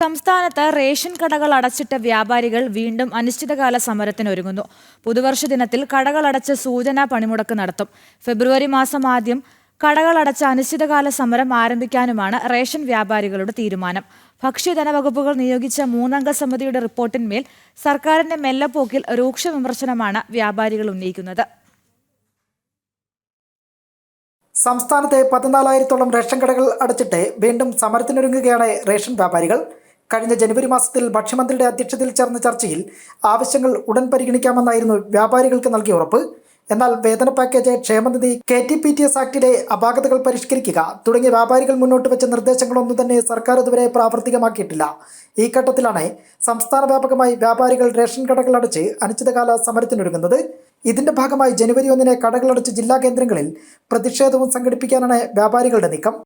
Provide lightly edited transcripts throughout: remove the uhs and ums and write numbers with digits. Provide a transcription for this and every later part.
സംസ്ഥാനത്ത് റേഷൻ കടകൾ അടച്ചിട്ട വ്യാപാരികൾ വീണ്ടും അനിശ്ചിതകാല സമരത്തിനൊരുങ്ങുന്നു. പുതുവർഷ ദിനത്തിൽ കടകൾ അടച്ച് സൂചനാ പണിമുടക്ക് നടത്തും. ഫെബ്രുവരി മാസം ആദ്യം കടകൾ അടച്ച അനിശ്ചിതകാല സമരം ആരംഭിക്കാനുമാണ് റേഷൻ വ്യാപാരികളുടെ തീരുമാനം. ഭക്ഷ്യധനവകുപ്പുകൾ നിയോഗിച്ച 3-അംഗ സമിതിയുടെ റിപ്പോർട്ടിന്മേൽ സർക്കാരിന്റെ മെല്ലപ്പോക്കിൽ രൂക്ഷ വിമർശനമാണ് വ്യാപാരികൾ ഉന്നയിക്കുന്നത്. സംസ്ഥാനത്തെ 14,000-ഓളം റേഷൻ കടകൾ അടച്ചിട്ട് വീണ്ടും സമരത്തിനൊരുങ്ങുകയാണ് റേഷൻ വ്യാപാരികൾ. കഴിഞ്ഞ ജനുവരി മാസത്തിൽ ഭക്ഷ്യമന്ത്രിയുടെ അധ്യക്ഷതയിൽ ചേർന്ന ചർച്ചയിൽ ആവശ്യങ്ങൾ ഉടൻ പരിഗണിക്കാമെന്നായിരുന്നു വ്യാപാരികൾക്ക് നൽകിയ ഉറപ്പ്. എന്നാൽ വേതന പാക്കേജ്, ക്ഷേമനിധി, KTPTS ആക്ടിലെ അപാകതകൾ പരിഷ്കരിക്കുക തുടങ്ങിയ വ്യാപാരികൾ മുന്നോട്ട് വെച്ച നിർദ്ദേശങ്ങളൊന്നും തന്നെ സർക്കാർ ഇതുവരെ പ്രാവർത്തികമാക്കിയിട്ടില്ല. ഈ ഘട്ടത്തിലാണ് സംസ്ഥാന വ്യാപകമായി വ്യാപാരികൾ റേഷൻ കടകൾ അടച്ച് അനിശ്ചിതകാല സമരത്തിനൊരുങ്ങുന്നത്. ഇതിന്റെ ഭാഗമായി ജനുവരി 1-ന് കടകളടച്ച് ജില്ലാ കേന്ദ്രങ്ങളിൽ പ്രതിഷേധവും സംഘടിപ്പിക്കാനാണ് വ്യാപാരികളുടെ നീക്കം.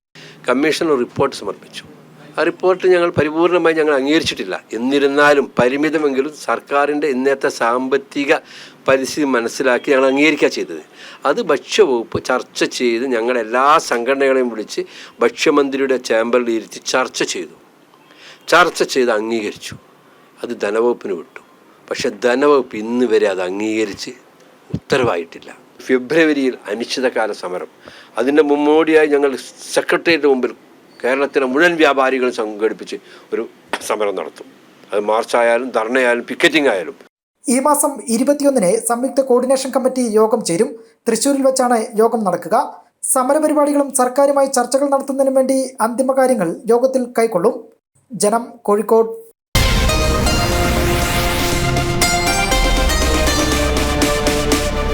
കമ്മീഷൻ റിപ്പോർട്ട് സമർപ്പിച്ചു. ആ റിപ്പോർട്ട് ഞങ്ങൾ പരിപൂർണമായി അംഗീകരിച്ചിട്ടില്ല. എന്നിരുന്നാലും പരിമിതമെങ്കിലും സർക്കാരിൻ്റെ ഇന്നത്തെ സാമ്പത്തിക പരിസ്ഥിതി മനസ്സിലാക്കി ഞങ്ങൾ അംഗീകരിക്കുക ചെയ്തത്. അത് ഭക്ഷ്യവകുപ്പ് ചർച്ച ചെയ്ത് ഞങ്ങളെല്ലാ സംഘടനകളെയും വിളിച്ച് ഭക്ഷ്യമന്ത്രിയുടെ ചേംബറിൽ ഇരുത്തി ചർച്ച ചെയ്ത് അംഗീകരിച്ചു. അത് ധനവകുപ്പിന് വിട്ടു. പക്ഷെ ധനവകുപ്പ് ഇന്ന് വരെ അത് അംഗീകരിച്ച് ഉത്തരവായിട്ടില്ല. ഫെബ്രുവരിയിൽ അനിശ്ചിതകാല സമരം, അതിൻ്റെ മുന്നോടിയായി ഞങ്ങൾ സെക്രട്ടേറിയറ്റ് മുമ്പിൽ കേരളത്തിലെ മുഴുവൻ വ്യാപാരികൾ സംഘടിപ്പിച്ച് ഒരു സമരം നടത്തും. അത് മാർച്ചായാലും ധർണയായാലും പിക്കറ്റിംഗ് ആയാലും. ഈ മാസം 21-ന് സംയുക്ത കോർഡിനേഷൻ കമ്മിറ്റി യോഗം ചേരും. തൃശ്ശൂരിൽ വെച്ചാണ് യോഗം നടക്കുക. സമരപരിപാടികളും സർക്കാരുമായി ചർച്ചകൾ നടത്തുന്നതിനു വേണ്ടി അന്തിമ കാര്യങ്ങൾ യോഗത്തിൽ കൈക്കൊള്ളും. ജനം, കോഴിക്കോട്.